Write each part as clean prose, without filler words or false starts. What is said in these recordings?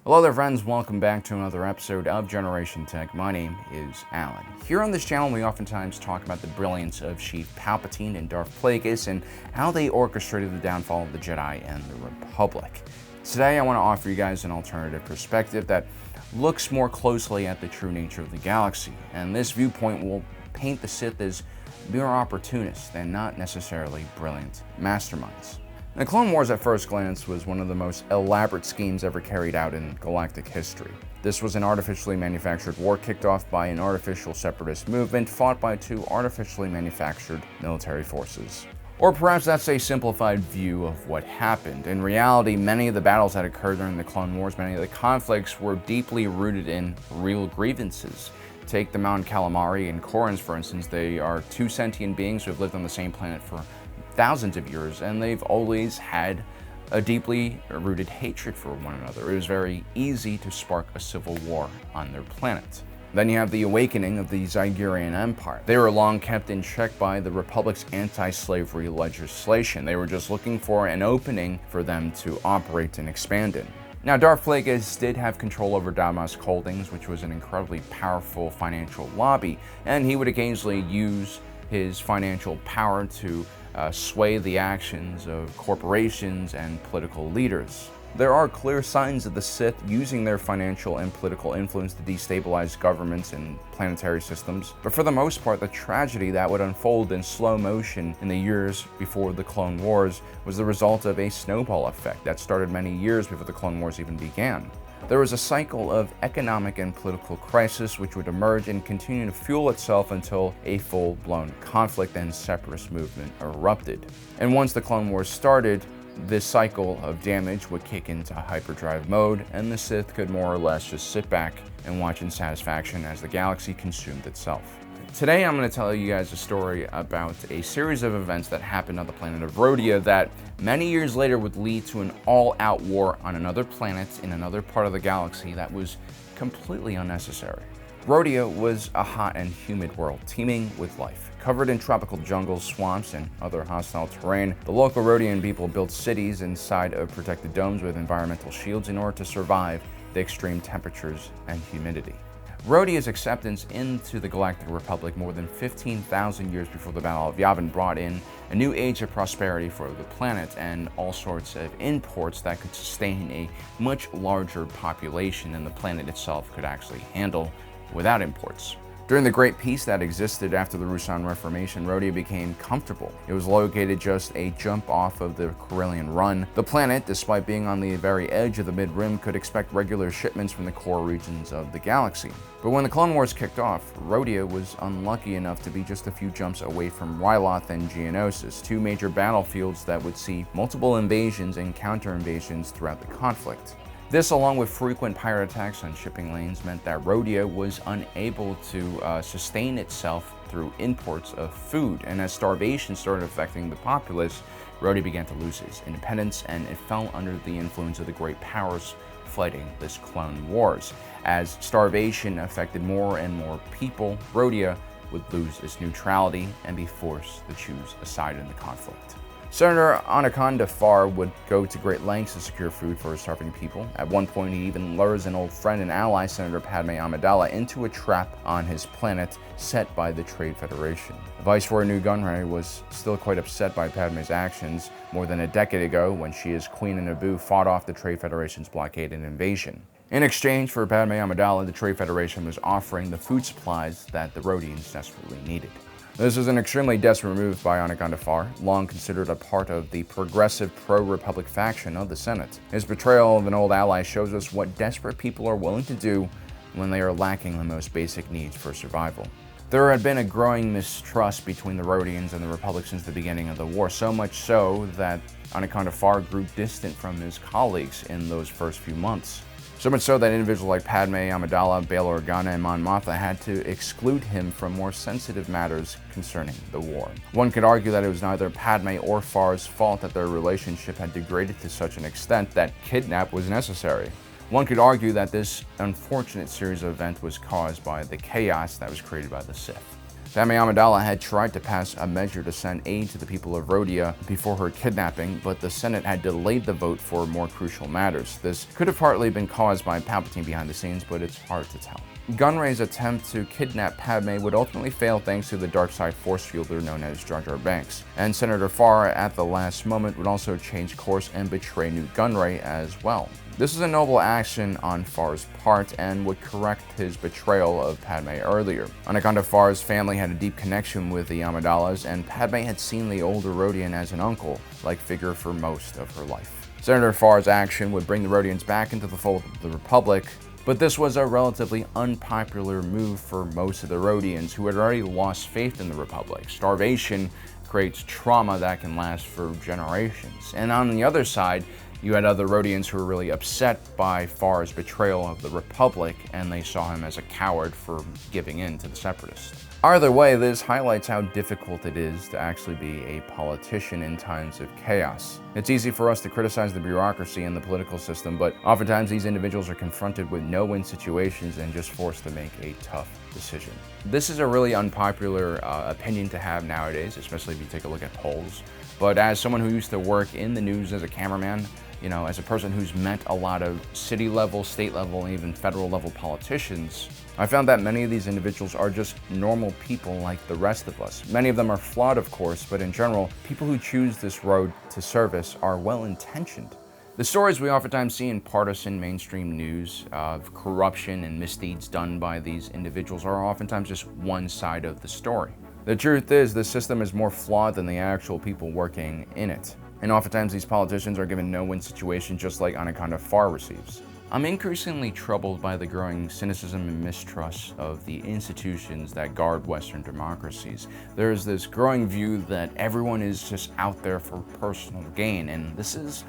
Hello there friends, welcome back to another episode of Generation Tech. My name is Alan. Here on this channel we oftentimes talk about the brilliance of Chief Palpatine and Darth Plagueis and how they orchestrated the downfall of the Jedi and the Republic. Today I want to offer you guys an alternative perspective that looks more closely at the true nature of the galaxy, and this viewpoint will paint the Sith as mere opportunists and not necessarily brilliant masterminds. The Clone Wars at first glance was one of the most elaborate schemes ever carried out in galactic history. This was an artificially manufactured war kicked off by an artificial separatist movement fought by two artificially manufactured military forces. Or perhaps that's a simplified view of what happened. In reality, many of the battles that occurred during the Clone Wars, many of the conflicts were deeply rooted in real grievances. Take the Mount Calamari and Korans, for instance. They are two sentient beings who have lived on the same planet for thousands of years, and they've always had a deeply rooted hatred for one another. It was very easy to spark a civil war on their planet. Then you have the awakening of the Zygerian Empire. They were long kept in check by the Republic's anti-slavery legislation. They were just looking for an opening for them to operate and expand in. Now, Darth Plagueis did have control over Damask Holdings, which was an incredibly powerful financial lobby, and he would occasionally use his financial power to sway the actions of corporations and political leaders. There are clear signs of the Sith using their financial and political influence to destabilize governments and planetary systems, but for the most part, the tragedy that would unfold in slow motion in the years before the Clone Wars was the result of a snowball effect that started many years before the Clone Wars even began. There was a cycle of economic and political crisis which would emerge and continue to fuel itself until a full-blown conflict and separatist movement erupted. And once the Clone Wars started, this cycle of damage would kick into hyperdrive mode, and the Sith could more or less just sit back and watch in satisfaction as the galaxy consumed itself. Today I'm going to tell you guys a story about a series of events that happened on the planet of Rhodia that many years later would lead to an all-out war on another planet in another part of the galaxy that was completely unnecessary. Rhodia was a hot and humid world teeming with life. Covered in tropical jungles, swamps, and other hostile terrain, the local Rhodian people built cities inside of protected domes with environmental shields in order to survive the extreme temperatures and humidity. Rhodia's acceptance into the Galactic Republic more than 15,000 years before the Battle of Yavin brought in a new age of prosperity for the planet and all sorts of imports that could sustain a much larger population than the planet itself could actually handle without imports. During the Great Peace that existed after the Ruusan Reformation, Rhodia became comfortable. It was located just a jump off of the Corellian Run. The planet, despite being on the very edge of the mid-rim, could expect regular shipments from the core regions of the galaxy. But when the Clone Wars kicked off, Rhodia was unlucky enough to be just a few jumps away from Ryloth and Geonosis, two major battlefields that would see multiple invasions and counter-invasions throughout the conflict. This, along with frequent pirate attacks on shipping lanes, meant that Rhodia was unable to sustain itself through imports of food, and as starvation started affecting the populace, Rhodia began to lose its independence, and it fell under the influence of the great powers fighting this Clone Wars. As starvation affected more and more people, Rhodia would lose its neutrality and be forced to choose a side in the conflict. Senator Anaconda Farr would go to great lengths to secure food for his starving people. At one point, he even lures an old friend and ally, Senator Padme Amidala, into a trap on his planet set by the Trade Federation. Viceroy Nute Gunray was still quite upset by Padme's actions more than a decade ago when she, as Queen of Naboo, fought off the Trade Federation's blockade and invasion. In exchange for Padme Amidala, the Trade Federation was offering the food supplies that the Rhodians desperately needed. This was an extremely desperate move by Anaconda Farr, long considered a part of the progressive pro-Republic faction of the Senate. His betrayal of an old ally shows us what desperate people are willing to do when they are lacking the most basic needs for survival. There had been a growing mistrust between the Rhodians and the Republic since the beginning of the war, so much so that Anaconda Farr grew distant from his colleagues in those first few months. So much so that individuals like Padme Amidala, Bail Organa, and Mon Mothma had to exclude him from more sensitive matters concerning the war. One could argue that it was neither Padme or Farr's fault that their relationship had degraded to such an extent that kidnap was necessary. One could argue that this unfortunate series of events was caused by the chaos that was created by the Sith. Padme Amidala had tried to pass a measure to send aid to the people of Rhodia before her kidnapping, but the Senate had delayed the vote for more crucial matters. This could have partly been caused by Palpatine behind the scenes, but it's hard to tell. Gunray's attempt to kidnap Padme would ultimately fail thanks to the dark side force fielder known as Jar Jar Binks, and Senator Farr at the last moment would also change course and betray Newt Gunray as well. This is a noble action on Farr's part and would correct his betrayal of Padme earlier. Anaconda Farr's family had a deep connection with the Amidalas, and Padme had seen the older Rodian as an uncle-like figure for most of her life. Senator Farr's action would bring the Rodians back into the fold of the Republic, but this was a relatively unpopular move for most of the Rodians who had already lost faith in the Republic. Starvation creates trauma that can last for generations. And on the other side, you had other Rodians who were really upset by Farr's betrayal of the Republic, and they saw him as a coward for giving in to the Separatists. Either way, this highlights how difficult it is to actually be a politician in times of chaos. It's easy for us to criticize the bureaucracy and the political system, but oftentimes these individuals are confronted with no-win situations and just forced to make a tough decision. This is a really unpopular opinion to have nowadays, especially if you take a look at polls. But as someone who used to work in the news as a cameraman, as a person who's met a lot of city level, state level, and even federal level politicians, I found that many of these individuals are just normal people like the rest of us. Many of them are flawed, of course, but in general, people who choose this road to service are well-intentioned. The stories we oftentimes see in partisan mainstream news of corruption and misdeeds done by these individuals are oftentimes just one side of the story. The truth is, the system is more flawed than the actual people working in it. And oftentimes these politicians are given no-win situations just like Anaconda Farr receives. I'm increasingly troubled by the growing cynicism and mistrust of the institutions that guard Western democracies. There's this growing view that everyone is just out there for personal gain, and this is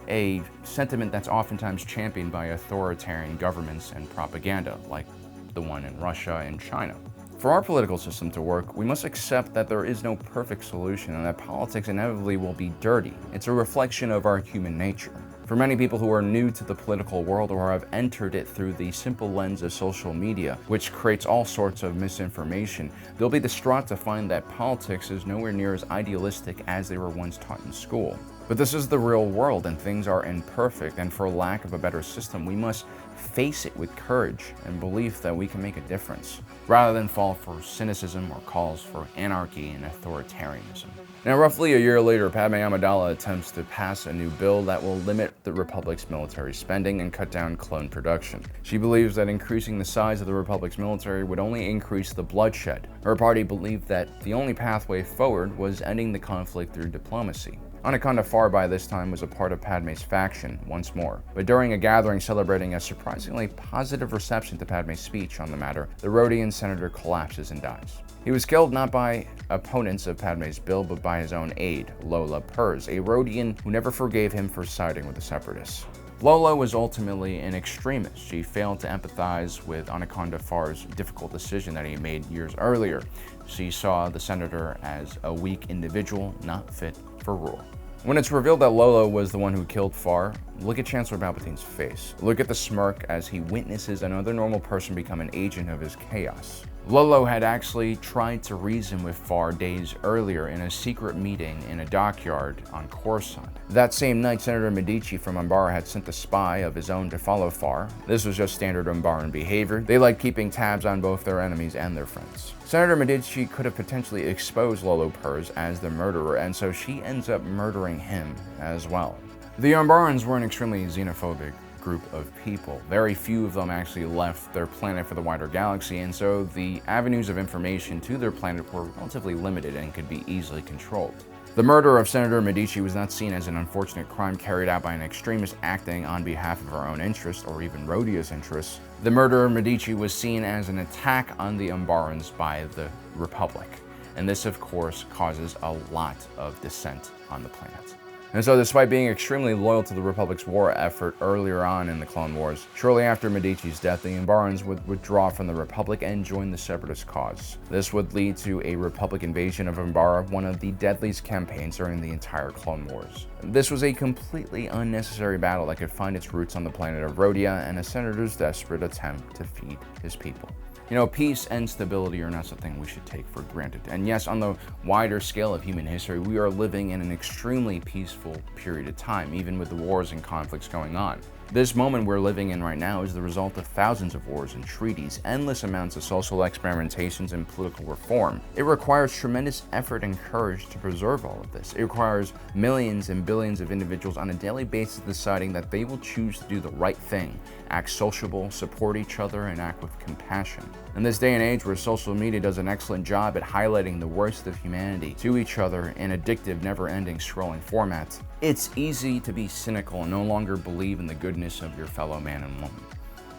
a sentiment that's oftentimes championed by authoritarian governments and propaganda, like the one in Russia and China. For our political system to work, we must accept that there is no perfect solution and that politics inevitably will be dirty. It's a reflection of our human nature. For many people who are new to the political world or have entered it through the simple lens of social media, which creates all sorts of misinformation, they'll be distraught to find that politics is nowhere near as idealistic as they were once taught in school. But this is the real world and things are imperfect, and for lack of a better system, we must face it with courage and belief that we can make a difference, rather than fall for cynicism or calls for anarchy and authoritarianism. Now, roughly a year later, Padme Amidala attempts to pass a new bill that will limit the Republic's military spending and cut down clone production. She believes that increasing the size of the Republic's military would only increase the bloodshed. Her party believed that the only pathway forward was ending the conflict through diplomacy. Anaconda Farr by this time was a part of Padme's faction once more, but during a gathering celebrating a surprisingly positive reception to Padme's speech on the matter, the Rodian senator collapses and dies. He was killed not by opponents of Padme's bill, but by his own aide, Lola Purs, a Rodian who never forgave him for siding with the Separatists. Lola was ultimately an extremist. She failed to empathize with Anaconda Farr's difficult decision that he made years earlier. She saw the senator as a weak individual, not fit for rule. When it's revealed that Lola was the one who killed Farr, look at Chancellor Palpatine's face. Look at the smirk as he witnesses another normal person become an agent of his chaos. Lolo had actually tried to reason with Farr days earlier in a secret meeting in a dockyard on Coruscant. That same night, Senator Medici from Umbara had sent a spy of his own to follow Farr. This was just standard Umbaran behavior. They liked keeping tabs on both their enemies and their friends. Senator Medici could have potentially exposed Lola Purs as the murderer, and so she ends up murdering him as well. The Umbarans were an extremely xenophobic group of people. Very few of them actually left their planet for the wider galaxy, and so the avenues of information to their planet were relatively limited and could be easily controlled. The murder of Senator Medici was not seen as an unfortunate crime carried out by an extremist acting on behalf of her own interests or even Rhodia's interests. The murder of Medici was seen as an attack on the Umbarans by the Republic, and this of course causes a lot of dissent on the planet. And so despite being extremely loyal to the Republic's war effort earlier on in the Clone Wars, shortly after Medici's death, the Umbarans would withdraw from the Republic and join the Separatist cause. This would lead to a Republic invasion of Umbara, one of the deadliest campaigns during the entire Clone Wars. This was a completely unnecessary battle that could find its roots on the planet of Rhodia and a senator's desperate attempt to feed his people. You know, peace and stability are not something we should take for granted. And yes, on the wider scale of human history, we are living in an extremely peaceful period of time, even with the wars and conflicts going on. This moment we're living in right now is the result of thousands of wars and treaties, endless amounts of social experimentations and political reform. It requires tremendous effort and courage to preserve all of this. It requires millions and billions of individuals on a daily basis deciding that they will choose to do the right thing, act sociable, support each other, and act with compassion. In this day and age where social media does an excellent job at highlighting the worst of humanity to each other in addictive, never-ending scrolling formats, it's easy to be cynical and no longer believe in the goodness of your fellow man and woman.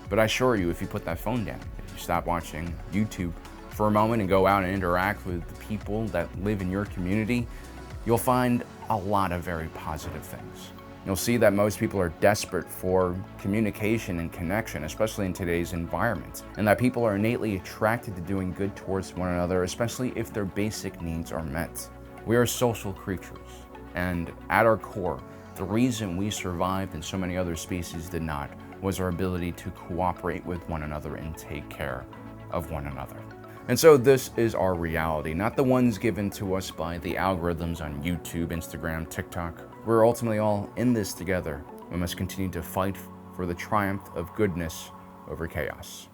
But I assure you, if you put that phone down, if you stop watching YouTube for a moment and go out and interact with the people that live in your community, you'll find a lot of very positive things. You'll see that most people are desperate for communication and connection, especially in today's environment, and that people are innately attracted to doing good towards one another, especially if their basic needs are met. We are social creatures, and at our core, the reason we survived and so many other species did not was our ability to cooperate with one another and take care of one another. And so this is our reality, not the ones given to us by the algorithms on YouTube, Instagram, TikTok. We're ultimately all in this together. We must continue to fight for the triumph of goodness over chaos.